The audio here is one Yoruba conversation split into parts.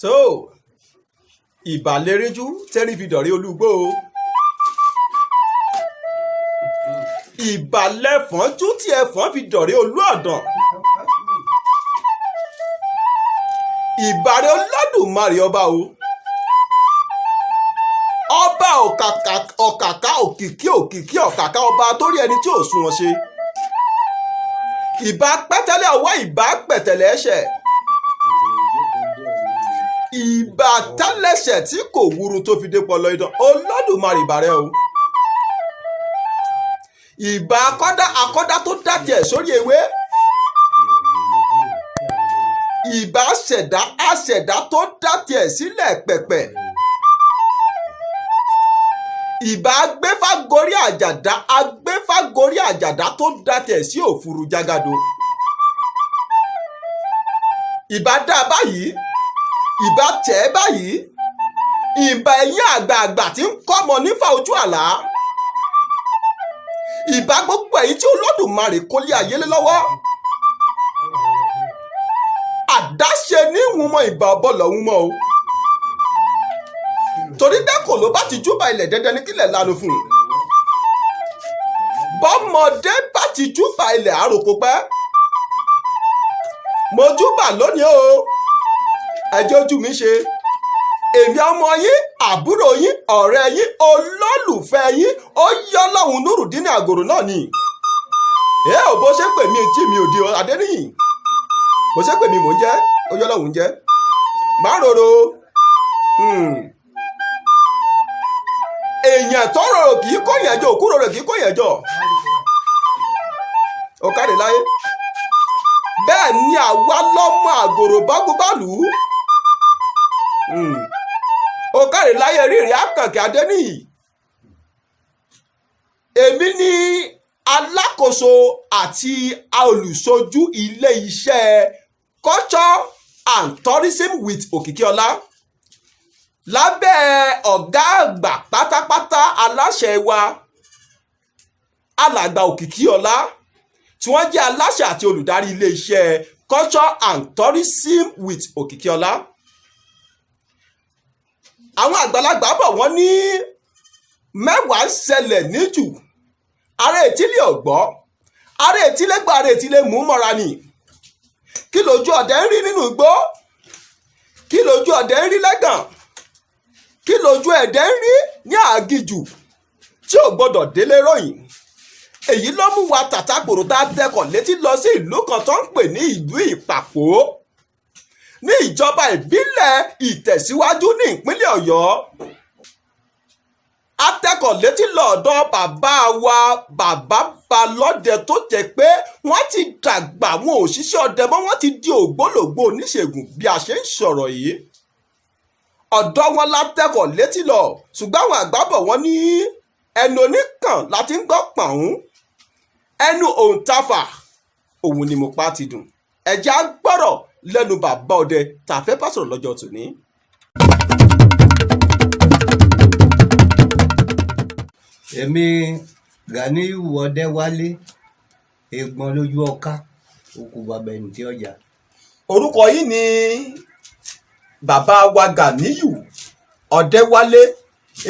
tó ìbàlérínjú tẹ́rí fi dọ̀rí olúgbó ìbàlẹ́fọ́njú tí ẹfọ́n fi dọ̀rí olú ọ̀dàn ìbàrẹ̀ Olódùmarè ọba o ọba ọ̀kàkà òkìkí ọ̀kàkà ọba torí ẹni tí ò sunwọ̀n ṣe ìbà pẹ́tẹ́lẹ̀ ọwọ́ ìbà pẹ̀tẹ́lẹ̀ ẹ̀ṣẹ̀ ìbà tẹ́lẹ̀ṣẹ̀ tí kò wúru tó fi dé pọlọ idán Olódùmarè ìbàrẹ̀ o ìbà akọ́dá tó dá tiẹ̀ sórí ewé ìbà aṣẹ̀dá tó dá tiẹ̀ sílẹ̀ pẹ̀pẹ̀ ìbà agbéfágorí àjàdá tó dá tiẹ̀ sí òfurufú jágàdo ìbà dá báyìí ìbà tẹ̀ báyìí ìbà ẹ̀yìn àgbààgbà tí ń kọ́mọ nífà ojú àlá ìbà gbogbo èyí tí Olódùmarè kó lé ayé lé lọ́wọ́ àdáṣe ní ìwúmọ̀ ìbà ọbọ̀lọ̀ ìwúmọ̀ o torí dákò ló bá ti júbà ilẹ̀ dẹ́dẹ́ ní kílẹ̀ lanu fún un bọ́mọdé bá ti júbà ilẹ̀ àròkò pẹ́ mo júbà lónìí o ẹjọ́ ojú mi ṣe èmi ọmọ yín àbúrò yín ọ̀rẹ́ yín olólùfẹ́ yín ó yọ́ lọ́hùn Nurudeen Àgòrò náà ni ò bó ṣe pè mí tí mi ò di Adéníyì bó ṣe pè mí mò ń jẹ́ ó yọ́ lọ́hùn jẹ́ má rorò èèyàn tó rorò kì í kóyàn jọ òkú rorò kì í kóyàn jọ ó káre láyé bẹ́ẹ̀ ni àwa lọ́mọ Àgòrò bágúbálù ó káre láyé rírì Àkànkẹ́ Adéníyì èmi ní alákòóso àti olùṣojú ilé iṣẹ́ culture and tourism with Òkìkíọlá lábẹ́ ọ̀gá àgbà pátápátá aláṣẹ wa alàgbà Òkìkíọlá tí wọ́n jẹ́ aláṣẹ àti olùdarí ilé iṣẹ́ culture and tourism with Òkìkíọlá. Àwọn àgbàlagbà bọ̀ wọ́n ní mẹ́wàá ń ṣẹlẹ̀ níjù ará etílé ọ̀gbọ́ ará etílé gbọ́ ará etílé mú mọ́ra ni kí lójú ọdẹ ń rí nínú igbó kí lójú ọdẹ ń rí lẹ́gàn kí lójú ẹ̀dẹ̀ ń rí ní àgìjù tí ò gbọdọ̀ délé ròyìn èyí ló mú wa tàtàkùrù tá a tẹkọ̀ létí lọ sí ìlú kan tó ń pè ní ìlú Ìpàpó ní ìjọba ìbílẹ̀ Ìtẹ̀síwájú ní ìpínlẹ̀ Ọ̀yọ́ atẹ́kọ̀ létí lọ́ọ̀dọ̀ bàbá wa bàbá Balódẹ tó jẹ́ pé wọ́n ti dàgbà wọn òṣìṣẹ́ ọdẹ mọ́ wọ́n ti di ògbólógbò oníṣègùn bí a ṣe ń sọ̀rọ̀ yìí ọ̀dọ́ wọn látẹ́kọ̀ létí lọ ṣùgbọ́n àwọn àgbà bọ̀ wọ́n ní ẹnu oníkàn láti ń gbọ́ pọ̀hún ẹnu òǹtafà òun ni mo pa ti dùn ẹ̀jẹ̀ á gbọ́rọ̀ lẹ́nu bàbá ọdẹ tá a fẹ́ bá sọ̀rọ̀ lọ́jọ́ tòní. èmi Ganiyu Ọdẹwálé Ẹ̀gbọ́n lójú ọká òkú bàbá ẹni tí ọjà. orúkọ yìí ni bàbá wa Ganiyu Ọdẹwálé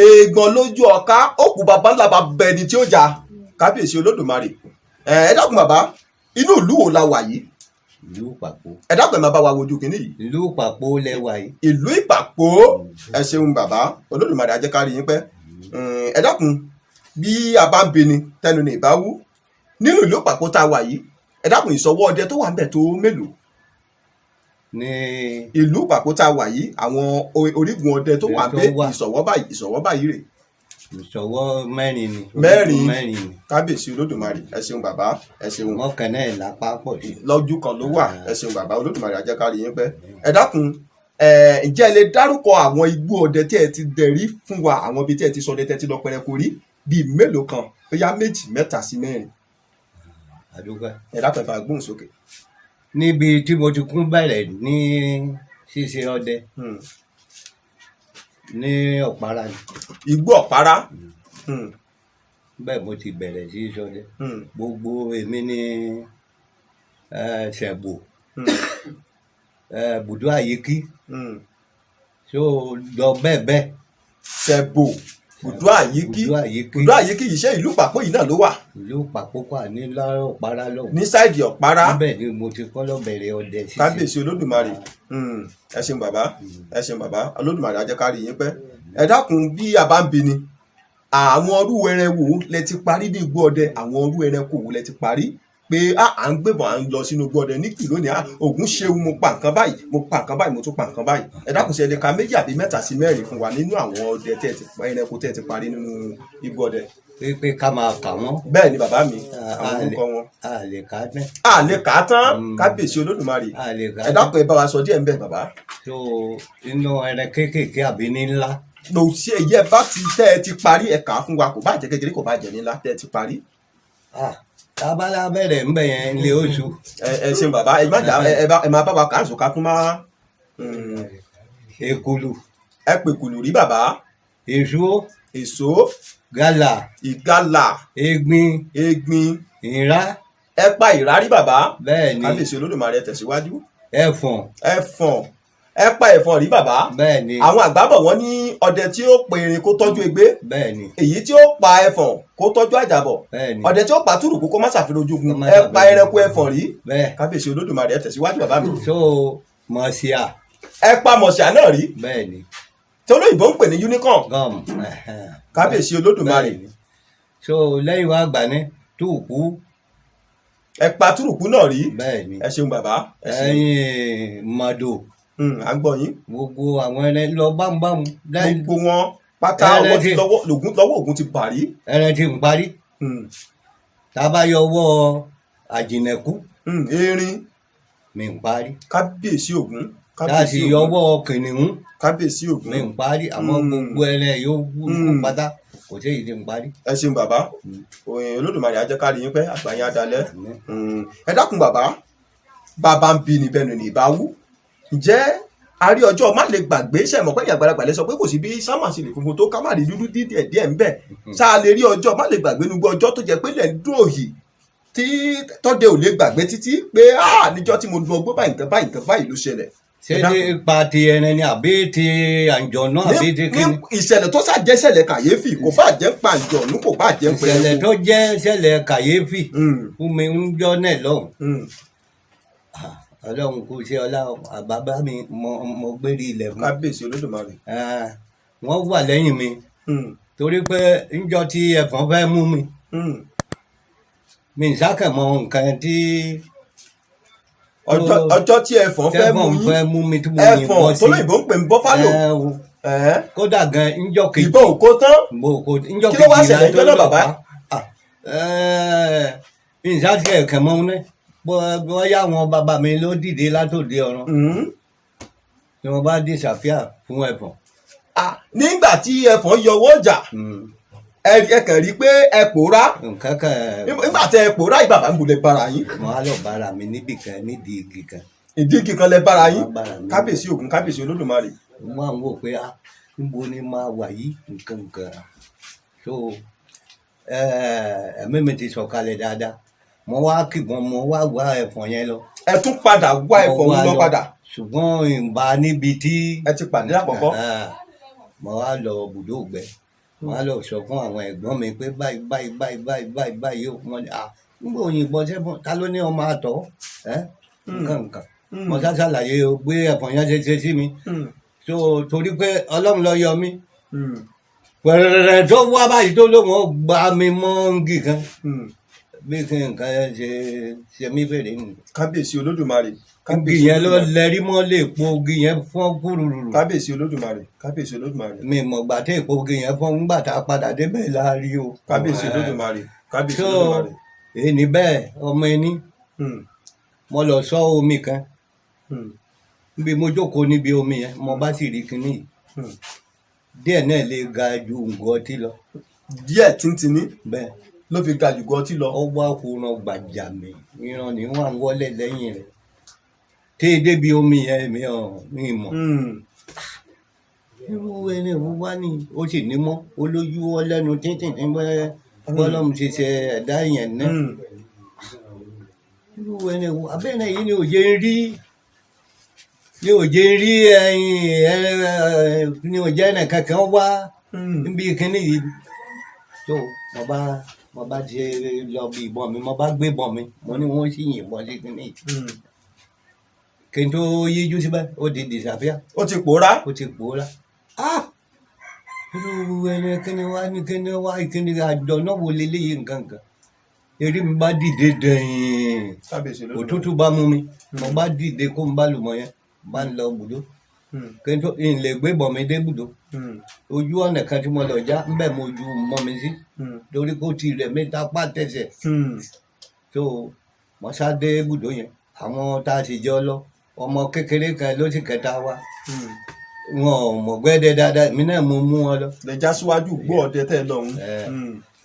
Ẹ̀gbọ́n lójú ọká òkú bàbá ńlá bàbá ẹni tí ó jà kábíyèsí Olódùmarè. ẹ dákun bàbá inú ìlú wo la wà yìí. ìlú Ìpàpó. ẹ dákun ẹ máa bá wa wojú kínní yìí. ìlú Ìpàpó lẹwà yìí. ìlú Ìpàpó ẹ ṣeun bàbá Olódùmarè á jẹ́ ká rí yín pẹ́. ẹ dákun bí a bá ń bini tẹnu ní ìbáwú nínú ìlú Ìpàpó tá a wà yìí ẹ dákun ìṣọwọ́ ọdẹ tó wà ń bẹ̀ tó mélòó. ní ìlú Ìpàpó tá a wà yìí àwọn orígun ọdẹ tó wà ń bẹ̀ ìṣọwọ́ báyìí rè. ìṣọwọ́ mẹ́rin ni. mẹ́rin kábíyèsí Olódùmarè ẹ ṣeun bàbá ẹ ṣeun. wọ́n kàn náà lápá pọ̀ sí. lójú kan ló wà ẹ ṣeun bàbá Olódùmarè á jẹ́ ká rí yín pẹ́. ẹ dákun ǹjẹ́ ẹ lè dárúkọ àwọn igbó ọdẹ tí ẹ ti dẹ̀rí fún wa àwọn ibi tí ẹ ti sọdẹ tẹ́ ti lọ pẹrẹkù rí bíi mélòó kan bóyá méjì mẹ́ta sí mẹ́rin. àdúgbò. ẹ dákun ẹ bá gbóhùn sókè. níbi tí mo ti kún bẹ̀rẹ̀ ní ṣíṣe ọdẹ ní Ọ̀párá ni. igbó Ọ̀párá. bẹ́ẹ̀ mo ti bẹ̀rẹ̀ sí ṣọdẹ. gbogbo èmi ní Ṣẹ̀gbò bùdó àyíkí tó lọ bẹ́ẹ̀ bẹ́ẹ̀. Ṣẹ̀bò Gùdú Àyíkí Gùdú Àyíkí yìí ṣé ìlú Pàpó yìí náà ló wà? Ìlú Pàpó kà ní lọ́rọ̀ Ọ̀párá lọ́wọ́. Ní sáìdì Ọ̀párá. Níbẹ̀ ni mo ti kọ́ lọ́bẹ̀rẹ̀ ọdẹ ṣíṣe. Kábíyèsí Olódùmarè. Ẹ ṣeun bàbá, ẹ ṣeun bàbá, Olódùmarè á jẹ́ ká rí yín pẹ́. Ẹ dákun bí a bá ń bi ni, àwọn ọrú ẹran wo lẹ ti parí ní igbó ọdẹ, àwọn ọrú ẹranko wo lẹ ti parí pé à ń gbébọn à ń lọ sínú igbó ọdẹ ní kìló ní Ògún ṣeun mo pa nǹkan báyìí mo pa nǹkan báyìí mo tún pa nǹkan báyìí. Ẹ dákun ṣe ẹ lè ka 2 àbí 3 sí 4 fún wa nínú àwọn ọdẹ ẹranko tẹ́ ẹ ti parí nínú igbó ọdẹ. Pé ká máa kà wọ́n. Bẹ́ẹ̀ ni bàbá mi, àwọn orúkọ wọn. A lè kà á tán. A lè kà á tán. Kábíyèsí Olódùmarè. Ẹ dákun ẹ bá wa sọ díẹ̀ ń bẹ bàbá. tó inú ẹran kéékèèké àbí ní ńlá. lò sí èyí ẹ bá ti tẹ́ ẹ ti parí ẹ kà á fún wa, kò bá jẹ́ kékeré kò bá jẹ́ ńlá tẹ́ ẹ ti parí. tábàlà bẹ̀rẹ̀ ń bẹ̀ yẹn lé oṣù. ẹ ṣeun bàbá, ẹ má jà ẹ máa bá wa kà á sùn ká tún máa. Èkùlù. Ẹ pè kùlù rí bàbá. Èso. Gàlà. Ìgalà. Egbin. Ìrá. Ẹ pa ìrá rí bàbá. Bẹ́ẹ̀ ni. Kábíyèsí Olódùmarè tẹ̀síwájú. Ẹfọn. Ẹ pa ẹ̀fọn rí bàbá. Bẹ́ẹ̀ ni. Àwọn àgbà bọ̀ wọ́n ní ọdẹ tí ó pa erin kó tọ́jú egbé. Bẹ́ẹ̀ ni. Èyí tí ó pa ẹfọ̀n kó tọ́jú àjàbọ̀. Bẹ́ẹ̀ ni. Ọdẹ tí ó pa túrùkú kó má ṣàfihàn ojúgun. Ẹ pa ẹranko ẹfọ̀n rí. Bẹ́ẹ̀. Kábíyèsí Olódùmarè tẹ̀síwájú bàbá mi. so mọ̀ọ́síà. Ẹ pa mọ̀ọ́síà náà rí. Bẹ́ẹ̀ ni. Tí olóyìnbó ń pè ní unicorn. Kábíyèsí Olódùmarè. so lẹ́yìn wá gbà ní túùkú. Ẹ pa túrùkú náà rí. Bẹ́ẹ̀ ni. Ẹ ṣeun bàbá. ẹyin màdò. À ń gbọ́ yín. Gbogbo àwọn ẹran lọ bámúbámú. Gbogbo wọn pátá ọwọ́ ti lọ́wọ́ Ògún ti parí. ẹran ti ń parí. tá a bá yọ ọwọ́ àjìnẹ̀kú. Erin. mi ń parí. Kábíyèsí Ògún. tá a sì yọ ọwọ́ kìnìún. Kábíyèsí Ògún. mi ń parí àmọ́ gbogbo ẹran yóò kú pátá kò sí èyí tí ń parí. Ẹ ṣeun bàbá, Olódùmarè á jẹ́ ká rí yín pẹ́, àgbáyé á dalẹ̀. Ẹ dákun bàbá ń bí ni bẹ́ẹ̀ ni ìbáwú. Ǹjẹ́ a rí ọjọ́ má lè gbàgbé ṣẹ̀mọ̀ pé àgbàlagbà lẹ sọ pé kò sí bí sámà sì lè funfun tó ká má rí dúdú díẹ̀ ń bẹ̀. Ṣáà lè rí ọjọ́ má lè gbàgbé nígbà ọjọ́ tó jẹ́ pé lẹ̀ ń dún òyì tí tọ́dẹ ò lè gbàgbé títí pé níjọ́ tí mo lu ọgbọ́n báyìí nǹkan báyìí ló ṣẹlẹ̀. ṣé nípa ti ẹran ni àbí ti àǹjọ̀nú àbí ti kíni. Ìṣẹ̀lẹ̀ tó ṣàjẹ́ ṣẹlẹ̀ kàyéfì kò bá jẹ́ pa àǹjọ̀nú kò bá jẹ́ pé. ìṣẹ̀lẹ̀ tó jẹ́ ṣẹlẹ̀ kàyéfì fún mi ń jọ́ náà lọ́hùn. Ọlọ́run kò ṣe ọlá àbábá mi mo gbérí ilẹ̀ fún. Kábíyèsí Olódùmarè. Wọ́n wà lẹ́yìn mi torí pé níjọ́ tí ẹ̀fọn fẹ́ mú mi mi ń sákẹ̀mọ́ nǹkan tí. Ọjọ́ tí ẹ̀fọn fẹ́ mú yín ẹ̀fọn tó lóyìnbó ń pè ń bọ́fálò. Kódà gan níjọ́ kejì. ìbọn ò kó tán. níjọ́ kí ló wá ṣẹlẹ̀ níjọ́ náà bàbá. mi ń sákẹ̀mọ́ náà bóyá àwọn bàbá mi ló dìde látòde ọ̀run ni wọ́n bá dé ṣàfíà fún ẹ̀fọn. nígbà tí ẹ̀fọn yọwọ́ jà ẹ kàn rí pé ẹ pòórá. nígbà tẹ ẹ pòórá yìí bàbá ń bolẹ̀ bára yín. mo á lọ bára mi níbì kan nídìí igi kan. ìdí igi kan lẹ bára yín. Kábíyèsí Ògún, Kábíyèsí Olódùmarè. mo máa ń wò pé níbo ni máa wà yìí nǹkan so ẹ̀mí mi ti sọ̀kalẹ̀ dáadáa mo wá kìbọn mo wá wá ẹ̀fọn yẹn lọ. Ẹ tún padà wá ẹ̀fọn mú lọ padà. ṣùgbọ́n ìbá níbi tí. ẹ ti pàdé lákọ̀ọ́kọ́. mo wá lọ bùdó ògbẹ́ mo wá lọ sọ fún àwọn ẹ̀gbọ́n mi pé báyìí ó wọ́n ní nígbà òyìnbó sẹ́fọ̀n ta ló ní ọmọ àtọ̀ nǹkan mo ṣàṣàlàyé pé ẹ̀fọn yẹn ṣe sí mi so torí pé Ọlọ́run ló yọ mí pẹ̀rẹ̀rẹ̀ tó wá báyìí tó lóun ó gbá mi mọ́ ngì kan bí kí nǹkan ṣe mí fèrè nù. Kábíyèsí Olódùmarè. igi yẹn ló lẹrí mọ́ lè po igi yẹn fọ́n kúrúrú. Kábíyèsí Olódùmarè. Kábíyèsí Olódùmarè. mi mọ̀ gbà tí èpo igi yẹn fọ́n ńgbà tá a padà débẹ̀ láàrí o. Kábíyèsí Olódùmarè. Kábíyèsí Olódùmarè. èyí bẹ́ẹ̀ ọmọ ẹni mo lọ sọ omi kan níbi mo jókòó níbi omi yẹn mo bá sì rí kinní yìí díẹ̀ náà lè ga ju nǹkan ọtí lọ. díẹ̀ tíntìní. bẹ́ẹ̀ ló fi ga jù gan ọtí lọ. ó wá kúran gbàjà mi ìran ni wọn à ń wọlé lẹ́yìn rẹ̀ tí débi omi yẹn mi mọ̀. irú ẹni ìwú wá ní ó sì ní mọ́ olójú ọlẹ́nu títí tí bọ́lọ́mù ṣe ṣe ẹ̀dá yẹn náà. irú ẹni ìwú abẹ́rẹ́ yìí ni òye ń rí ní òjé rí ní òjé ẹnìkan kan wá níbi kíní yìí tó mo bá ti lọ bí ìbọn mi mo bá gbé ìbọn mi mo ní wọ́n sì yìnbọn sí kíní yìí kí n tó yíjú síbẹ̀ ó di disappear. ó ti pòórá. irú ẹni kíni wá kíni àjọ náà wo leléyìí nǹkan kan eré mi bá dìde dẹ̀yìn òtútù bá mú mi mo bá dìde kó n bá lùmọ̀ yẹn bá ń lọ bùdó kí n tó lè gbé bọ̀ mi dé bùdó ojú ọ̀nà kan tí mo lọ já ń bẹ̀ mo ju mọ́ mi sí torí kó ti rẹ̀ mi tapá tẹ̀sẹ̀ tó mo sá dé bùdó yẹn àwọn tá a sì jọ lọ ọmọ kékeré kan ló sì kẹta wa wọn ò mọ̀ gbẹ́dẹ dáadáa èmi náà mo mú wọn lọ. lè já síwájú gbọ́ ọdẹ tẹ́ lọ́hùn.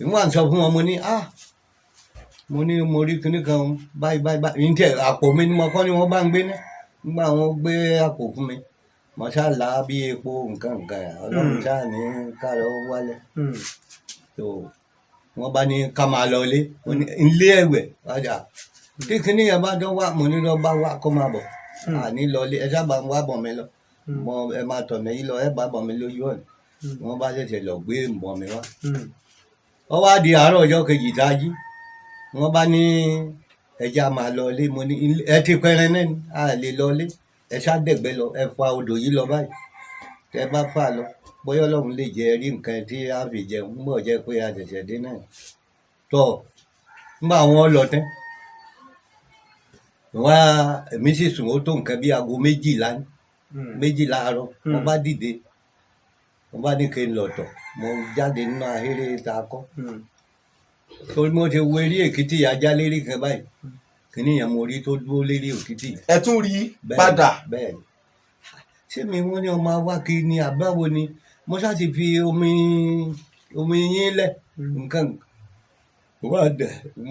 ìwọ̀n à ń sọ fún wọn mo ní mo rí kinní kan báyìí ní tẹ àpò mi ni mo kọ́ ni wọ́n bá ń gbé ná nígbà wọn gbé àpò fún mi mo ṣáà là á bí epo nǹkan yà ọlọ́run ṣáà ní káàrọ̀ wálẹ̀ tó wọ́n bá ní ká máa lọ ilé ẹ̀wẹ̀ wájà tí kinní yẹn bá dán wá mo ní lọ bá wá kó máa bọ̀ àní lọlé ẹ sábà ń wá bọ̀ mi lọ ẹ máa tọ̀nà yìí lọ ẹ bá bọ̀ mi lójú ọ̀nà wọ́n bá ṣẹ̀ṣẹ̀ lọ gbé bọ̀ mi wá. ó wá di àárọ̀ ọjọ́ kejì tá a jí wọ́n bá ní ẹja máa lọ ilé mo ní ẹ ti pẹrẹ náà ni a lè lọ ilé ẹ ṣàdẹ̀gbẹ́ lọ ẹ fa odò yìí lọ báyìí tẹ bá fà lọ bóyá ọlọ́run lè jẹ rí nǹkan tí a fi jẹun ń bọ̀ jẹ́ pé a ṣẹ̀ṣẹ̀ dé náà tọ̀ nígbà wọn lọ tán wá èmi sì sùn ó tó nǹkan bí aago méjìlá àárọ̀ wọ́n bá dìde wọ́n bá ní kí n lọ tọ̀ mo jáde nínú ahéré tá a kọ́ torí mo ti wo eré èkìtì ajá lérí kan báyìí kìíní yẹn mo rí tó dúró lérí òkìtì. ẹ tún rí padà. bẹ́ẹ̀ ni ṣé mi wọ́n ní ọmọ wa kiri ni àbáwo ni mo ṣáà ti fi omi yín lẹ̀ nǹkan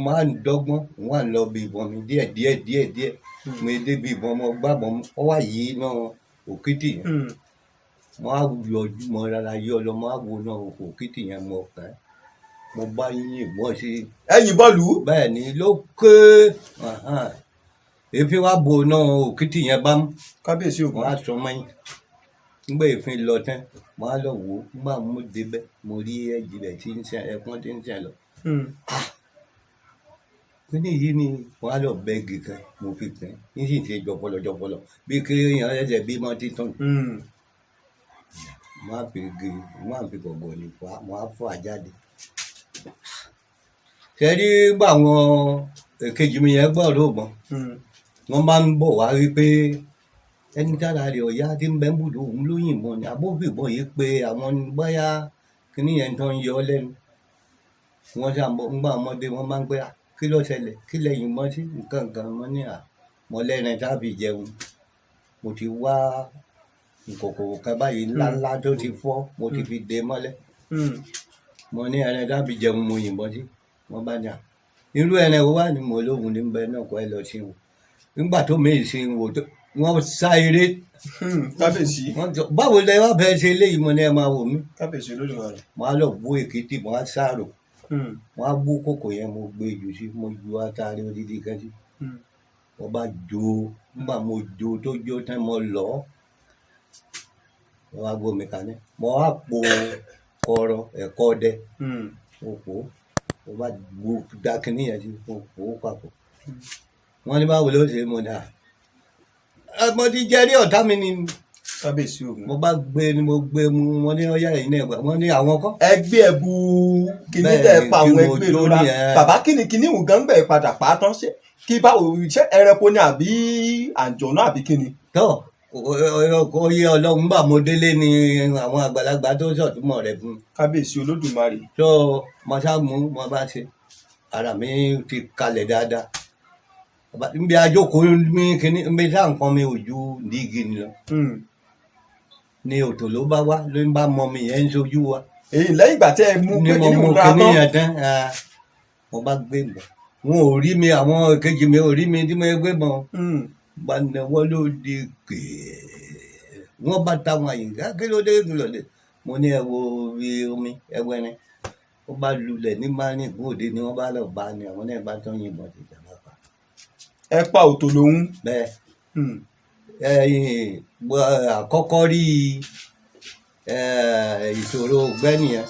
máa ń dọ́gbọ́n wà lọ bí ìbọn mi díẹ̀ mo dé bí ìbọn mo gbàbọn ọ wà yìí náà òkìtì yẹn mo á yọjú mo rárá yọ lọ mo á wo náà òkìtì yẹn mo kàn án mo bá yìnbọn sí. ẹ̀yìn bọ́ọ̀lù. bẹ́ẹ̀ ni ló ké èéfín wá bo náà òkìtì yẹn bá mú. kábíyèsí ògùn. wọ́n á sọ mọ́yìn nígbà èéfín lọ tán wọ́n á lọ wò ó nígbà mo débẹ̀ mo rí ẹ̀jì rẹ̀ tí ń sẹ́ ẹ̀pọ́n tí ń sẹ́ lọ. kíní yìí ni wọ́n á lọ bẹ́ẹ̀gì kan mo fi kàn ní sì ṣe jọpọlọ bí kéèyàn ẹ̀jẹ̀ bí mọ́ títàn. wọ́n á fi gbọ̀gbọ̀ ní wọ́n á fọ́ àjáde. ṣẹ́rí bá àwọn èkejì mi yẹn gbọ́ lóògbọ́n wọ́n máa ń bọ̀ wá rí pé ẹni tára rẹ̀ ọ̀yá tí ń bẹ́ ń bùdó òun ló yìnbọn ni abófìbọn yìí pé àwọn bóyá kíní yẹn tó ń yọ lẹ́nu wọ́n ṣàǹbọ̀ ńgbà ọmọdé wọ́n máa ń pẹ́ kí ló ṣẹlẹ̀ kí lẹ yìnbọn sí nǹkan mọ́ ní mọ́lẹ́rin tábì jẹun mo ti wá kòkòrò kan báyìí ńláńlá tó ti fọ́ mo ti fi dè mọ́lẹ̀ mo ní ẹran tábì jẹun mo yìnbọn sí wọ́n bá ní irú ẹran wo wà ní mo lóhùn ní bẹ náà kọ́ ẹ lọ sí wọn nígbà tó méjì sí wò tó wọ́n sá eré. kábíyèsí. báwo lẹ wá fẹ́ ṣe eléyìí mo ní ẹ máa wò mí. kábíyèsí Olódùmarè. mo á lọ bó èkìtì mo á sàrò mo á bó kòkò yẹn mo gbé jù sí mo ju atare odidi kan sí mo bá jó nígbà mo jó tó jó tán mo lọ mo wá gbómi kaná mo wá po kọrọ ẹ̀kọ dẹ mo pò mo bá da kínní yẹn sí mo pò ó papọ̀ wọ́n ní báwo ló ṣe mo dà mo ti jẹ rí ọ̀tá mi ni. kábíyèsí ògùn. mo bá gbé ni mo gbé mu wọn ní ọyá yìí náà wọn ní àwọn kọ́. ẹgbẹ́ ẹ̀bù kìíní tẹ̀ pa àwọn ẹgbẹ́ ìrora bàbá kìíní ìwọ̀n gan gbẹ̀ padà pa á tán ṣe kí báwo ṣe ẹranko ni àbí àǹjọ̀nú àbí kíni. tó oyè ọlọ́run bá mo délé ni àwọn àgbàlagbà tó ṣọ̀túnmọ̀ rẹ̀ fún mi. kábíyèsí Olódùmarè. tó mo ṣá mú mo bá ṣe ara mi ti kalẹ̀ dáadáa nbí ajókòó mi kìíní nbí sáà nǹkan mi ò ju dígí ni lọ ni òtò ló bá wá ló ń bá mọ mi yẹn ń sojú wa. èyí lẹ́yìn ìgbà tẹ́ ẹ mú pé kí ni mo ra tán mo bá gbé bọ̀ wọn ò rí mi àwọn kejì mi ò rí mi tí mo gbé bọ̀ bá náwó ló di kèé wọ́n bá táwọn àyíká kí ló dé mo ní ẹ wo omi ẹwẹ́rin ó bá lulẹ̀ ní márùn ìgbòde ni wọ́n bá lọ bá ní àwọn náà bá tán yìnbọn ti jà lápá. ẹ pa òtò lòun. bẹ́ẹ̀ àkọ́kọ́ rí ìṣòro ògbẹ́ nìyẹn.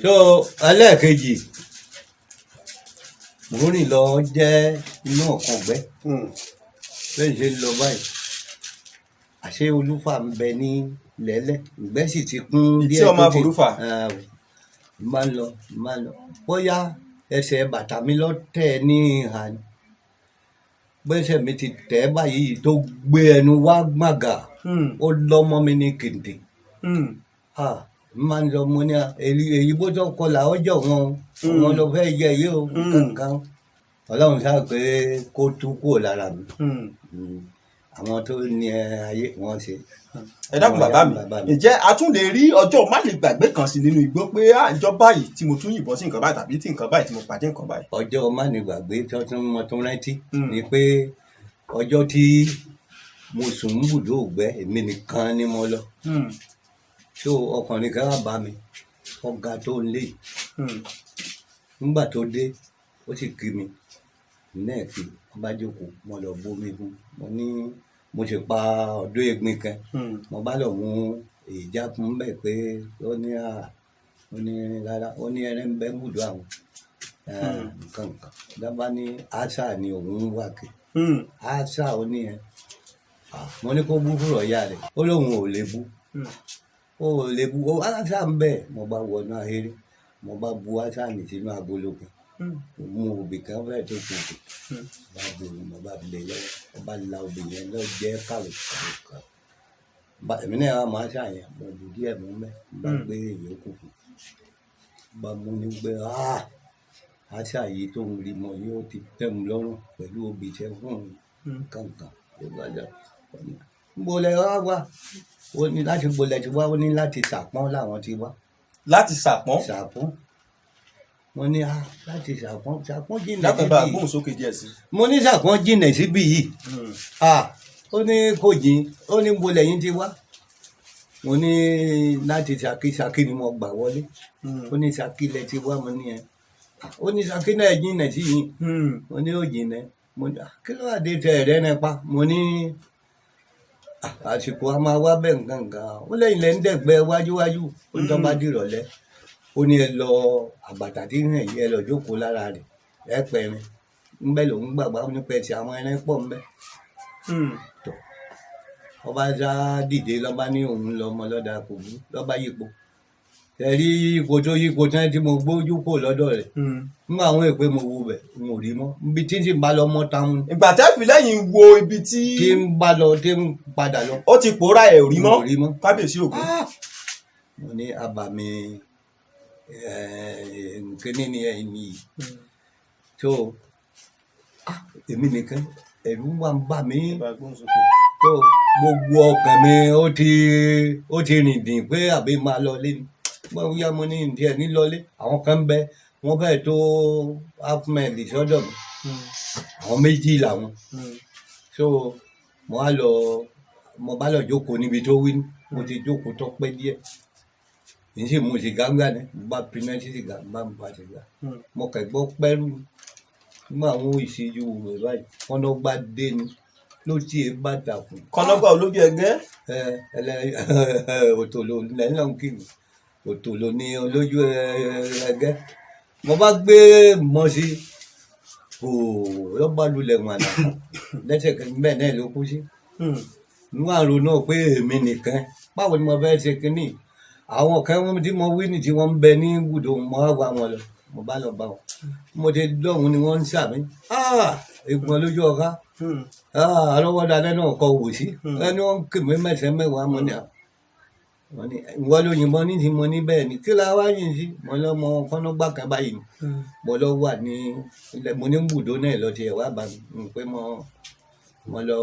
So ẹlẹ́ẹ̀kejì mò ń rìn lọ jẹ́ inú ọ̀kan ọ̀gbẹ́ bẹ́ẹ̀ ṣe ń lọ báyìí àṣé olúfà ń bẹ ní lẹ́lẹ̀ ìgbẹ́ sì ti kún díẹ̀ tí ọmọ àforúfà máa ń lọ bóyá ẹsẹ̀ bàtà mi lọ tẹ̀ ní ìhà ni gbẹ́sẹ̀ mi ti tẹ̀ báyìí tó gbé ẹnu wá gbàgà ó lọ́mọ mi ní kìndì máa ń lọ mo ní èyí bó tó kọlà ọjọ́ wọn lọ fẹ́ yẹ yé o kankan ọlọ́run sáà pé kó tú kúrò lára mi àwọn tó ní ayé wọn ṣe. Ẹ dákun bàbá mi ǹjẹ́ a tún lè rí ọjọ́ má lè gbàgbé kan sí nínú igbó pé àjọ báyìí tí mo tún yìnbọn sí nǹkan báyìí tàbí tí nǹkan báyìí tí mo pàdé nǹkan báyìí. Ọjọ́ má lè gbàgbé mo tún rántí ni pé ọjọ́ tí mo sùn ń bùdó ògbẹ́ èmi nìkan ni mo lọ so ọkùnrin kan wá bá mi ọ̀gá tó ń lé nígbà tó dé ó sì kí mi náà kí wọ́n bá jókòó mo lọ bómi fún mo ní mo sì pa ọ̀dọ́ egbin kan mo bá lọ mú ìjà fún bẹ́ẹ̀ pé ó ní rárá ó ní ẹrẹ́ ń bẹ́ bùdó àwọn nǹkan dábàá ní àṣà ni òun wà kí àṣà ó ní ẹ mo ní kó bú fúrọ̀ ya rẹ̀ ó lóun ò lè bú ó àṣà ń bẹ̀ mo bá wọnú ahéré mo bá bu àṣà ní sínú agolo kan mo òbí kan fẹ́ẹ́ tó kù bá gbòòrò mo bá lè lọ́wọ́ mo bá la obì yẹn lọ jẹ́ kàwé kan èmi náà wà máa ṣàyẹn mo bù díẹ̀ mú mẹ́ bá gbé ìyókù fún bá mú ní gbé àṣà yìí tó ń rí mọ yóò ti tẹ́ mi lọ́rùn pẹ̀lú obì tẹ́ fún kankan ló bá dà gbolẹ̀ wá ó ní láti gbolẹ̀ ti wá ó ní láti Ṣàpọ́n làwọn ti wá. Láti Ṣàpọ́n. Mo ní láti Ṣàpọ́n jìnnà síbí yìí. Gbóhùn sókè díẹ̀ sí. Mo ní Ṣàpọ́n jìnnà síbí yìí. Ó ní kò jìn ó ní gbolẹ̀ yín ti wá. Mo ní láti Ṣakí ni mo gbà wọlé. Ó ní Ṣakí lẹ ti wá mo ní ẹ. Ó ní Ṣakí náà jìnnà sí yìí. Mo ní ó jìnnà. Mo ní kí ló wà dé tẹ ẹ̀rẹ́ nípa. Mo ní àsìkò a máa wá bẹ́ẹ̀ nǹkan ó lẹ́yìn lẹ́ ń dẹ̀gbẹ́ wájúwájú ó ní tó bá dìrọ̀lẹ́ ó ní ẹ lọ àbàtà tí ń hàn yìí ẹ lọ jókòó lára rẹ̀ ẹ pẹ̀rin ńbẹ́ lòún gbàgbá nípa ẹ̀sìn àwọn ẹran pọ̀ ńbẹ́. Ọba dá dìde lọ́ba ní òun lọ ọmọ lọ́dà kò bú lọ́ba yípo ẹ̀rí ipò tó yípo tí wọ́n ti mo gbójú kò lọ́dọ̀ rẹ̀ nígbà àwọn èpè mo wo bẹ̀ n ò rí mọ́ ibi tí ń bá lọ mọ́ táwọn. Ìgbà tẹ́ fi lẹ́yìn wo ibi tí ń bá lọ tí ń padà lọ. Ó ti pòórá ẹ̀ rí mọ́ kábíyèsí Ògún. Mo ní abàmì nkíní ni ẹ̀yìn yìí tó èmi nìkan ẹ̀rù wà ń bà mí tó gbogbo ọkàn mi ó ti rìn dìn pé àbí máa lọ lé ni mo yá mo ní ìdí ẹ̀ nílọlé àwọn kan ń bẹ wọ́n fẹ́ẹ̀ tó half mile sọ́dọ̀ mi àwọn méjì làwọn so mo bá lọ jókòó níbi tó wí mo ti jókòó tó pẹ́ díẹ̀ n sì mu sìgá ńgbà ni mo bá pinná sí sìgá bá ń ba sìgá mo kẹ̀ gbọ́ pẹ́rù nígbà àwọn ìṣíjú rẹ̀ báyìí kọ́nọ́gbá dé ni ló tí e bá dà fún. Kọ́nọ́gbá olójú ẹgbẹ́. Òtòló lẹ́yìn ọ̀hún kì í òtòló ní olójú ẹgbẹ́ mo bá gbé mọ́ sí kò lọ́ba lulẹ̀ wọn àná lẹ́sẹ̀ bẹ́ẹ̀ náà ló kú sí. níwọ̀n àrùn náà pé èmi nìkan báwo ni mo fẹ́ ṣe kínní àwọn kan tí mo wí ní tí wọ́n ń bẹ ní ibùdó mo wá wá wọn lọ mo bá lọ bá wọn mo ti dọ̀hún ni wọ́n ń sàmì egun lójú ọ̀ká àlọ́wọ́dà lẹ́nu ọkọ̀ wò sí ẹni wọ́n kì mí mẹ́sẹ̀ mẹ́wàá mo ní ìwọ ló yìnbọn ní ti mo ní bẹ́ẹ̀ ni kí la wá yìn sí mo lọ mọ kọ́nọ́gbà kan báyìí mo lọ wà ní ilẹ̀ mo ní ibùdó náà lọ tiẹ̀ wá bá mi pé mo lọ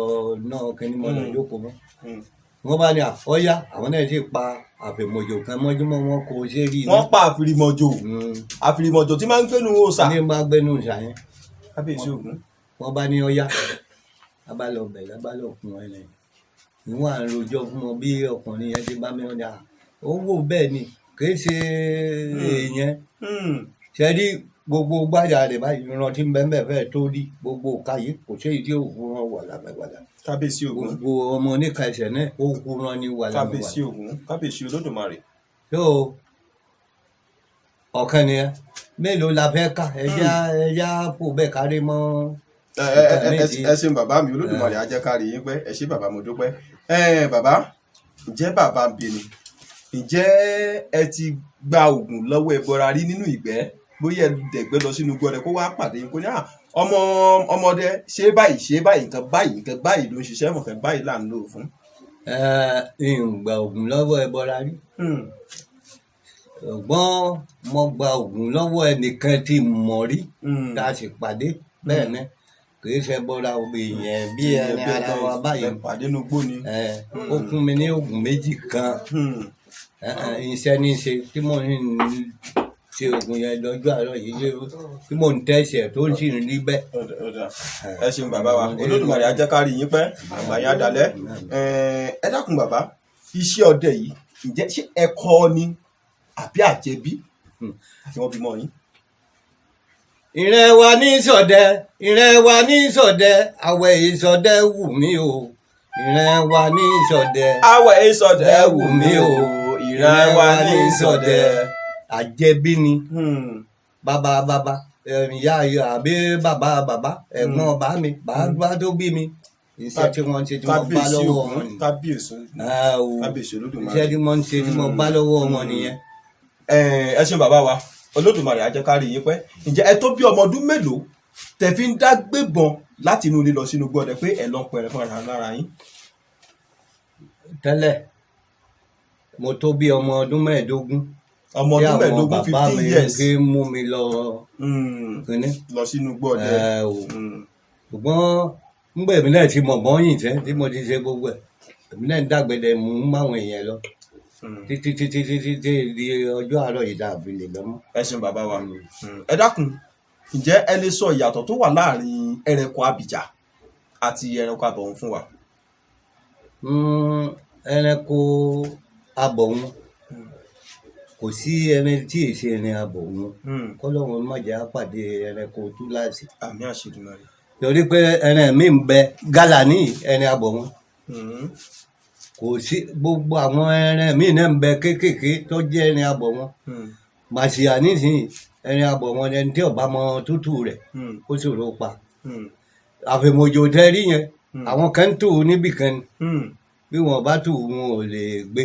náà kíní mo lọ jókòó mọ́ wọ́n bá ní ọ̀yá àwọn náà sì pa àfìmọ̀jò kan mọ́júmọ́ wọn kò ṣe rí i. Wọ́n pa àfìrìmọ̀jò tí máa ń gbénu òòṣà. ní máa gbénu òòṣà yẹn. Kábíyèsí Ògún. Wọ́n bá ní ọ̀yá lábàlọ̀ ọbẹ̀ lábàlọ̀ fún ẹ lẹ́yìn ìwọ̀n àròjọ fún wọn bí ọkùnrin yẹn ti bá mi wọn ni ó wò bẹ́ẹ̀ ni kì í ṣe èèyàn ṣẹ́rí gbogbo gbájà rẹ̀ báyìí ìran tí ń bẹ́ẹ̀ bẹ́ẹ̀ fẹ́ẹ́ tó rí gbogbo káyé kò séyìí tí òkú ran wà lábẹ́wàlà. kábíyèsí Ògún. gbogbo ọmọ oníka ẹsẹ̀ náà ó kú ran ní wà lábẹ́wàlà. kábíyèsí Ògún kábíyèsí Olódùmarè. tó ọ̀kan nìyẹn mélòó la fẹ́ kà ẹja kò bẹ́ẹ̀ kárí mọ́. ẹ ṣeun bàbá mi Olódùmarè á jẹ́ ká rí yín pẹ́ ẹ ṣé bàbá mo dúpẹ́. bàbá ǹjẹ́ bàbá ń bi ni ǹjẹ́ ẹ ti gba oògùn lọ́wọ́ ẹbọra rí nínú ìgbẹ́ bóyá ẹ dẹ̀gbẹ́ lọ sínú gbọ́dẹ kó wá pàdé yín kó ní ọmọdé ṣe báyìí nǹkan báyìí ló ń ṣiṣẹ́ mọ̀ nǹkan báyìí là ń lò fún. ìgbà oògùn lọ́wọ́ ẹbọra rí ṣùgbọ́n mo gba oògùn lọ́wọ́ ẹnìkan tí mo rí tá a sì pàdé bẹ́ẹ̀ ni kì í ṣe bọ́ra èèyàn bí ẹni ara wa báyìí pàdé inú gbó ni. ó fún mi ní oògùn méjì kan iṣẹ́ ní ṣe tí mo ń ṣe oògùn yẹn lọ́jọ́ àárọ̀ yìí tí mo ń tẹ̀sẹ̀ tó sì ń rí bẹ́ẹ̀. ẹ ṣeun bàbá wa Olódùmarè á jẹ́ ká rí yín pẹ́ àgbáyé adalẹ́. ẹ dákun bàbá iṣẹ́ ọdẹ yìí ǹjẹ́ ṣé ẹ̀kọ́ ni àbí àjẹbí àti wọn bímọ yín. ìrẹ́ wa ní ṣọdẹ ìrẹ́ wa ní ṣọdẹ àwẹ̀ ìṣọdẹ wù mí o ìrẹ́ wa ní ṣọdẹ àwẹ̀ ìṣọdẹ wù mí o ìrẹ́ wa ní ṣọdẹ. àjẹbí ni bàbá ìyá àbí bàbá ẹ̀gbọ́n bá mi bàbá tó bí mi iṣẹ́ tí wọ́n ń ṣe tí wọ́n bá lọ́wọ́ wọn ni. kábíyèsí Olódùmarè. iṣẹ́ tí wọ́n ń ṣe tí wọ́n bá lọ́wọ́ wọn nìyẹn. ẹ ṣeun bàbá wa Olódùmarè á jẹ́ ká rí yín pẹ́ ǹjẹ́ ẹ tó bí ọmọ ọdún mélòó tẹ́ fi ń dá gbébọn láti inú ilé lọ sínú gbọ́dẹ pé ẹ lọ pẹ̀rẹ̀ fún ara lára yín. tẹ́lẹ̀ mo tó bí ọmọ ọdún mẹ́ẹ̀ẹ́dógún. ọmọ ọdún mẹ́ẹ̀ẹ́dógún 15 years. kí mú mi lọ kíní. lọ sínú gbọ́dẹ. ṣùgbọ́n ńgbà èmi náà ti mọ̀ bọ́yìn tẹ́ tí mo ti ṣe gbogbo ẹ̀ èmi náà ń dàgbẹ̀dẹ̀ mú máwọn èèyàn lọ títí di ọjọ́ àárọ̀ yìí dàbí lè lọ́mọ́. ẹ ṣeun bàbá wa ẹ dákun ǹjẹ́ ẹ lè sọ ìyàtọ̀ tó wà láàrin ẹranko abìjà àti ẹranko abọ̀hún fún wa. ẹranko abọ̀hún kò sí ẹran tí ì ṣe ẹran abọ̀hún kọ́lọ́run má jẹ́ á pàdé ẹranko túláàsì. àmín àṣedùmarè. torí pé ẹran mi ń bẹ gálà ní ẹran abọ̀hún kò sí gbogbo àwọn ẹran míì náà ń bẹ kéékèèké tó jẹ́ ẹran abọ̀hún màṣíà nísìnyí ẹran abọ̀hún ẹni tí ọba mọ tútù rẹ̀ ó ṣòro pa àfẹ̀mọ̀jò tẹ́rí yẹn àwọn kan tù ú níbì kan ni bí wọn bá tù ú wọn ò lè gbé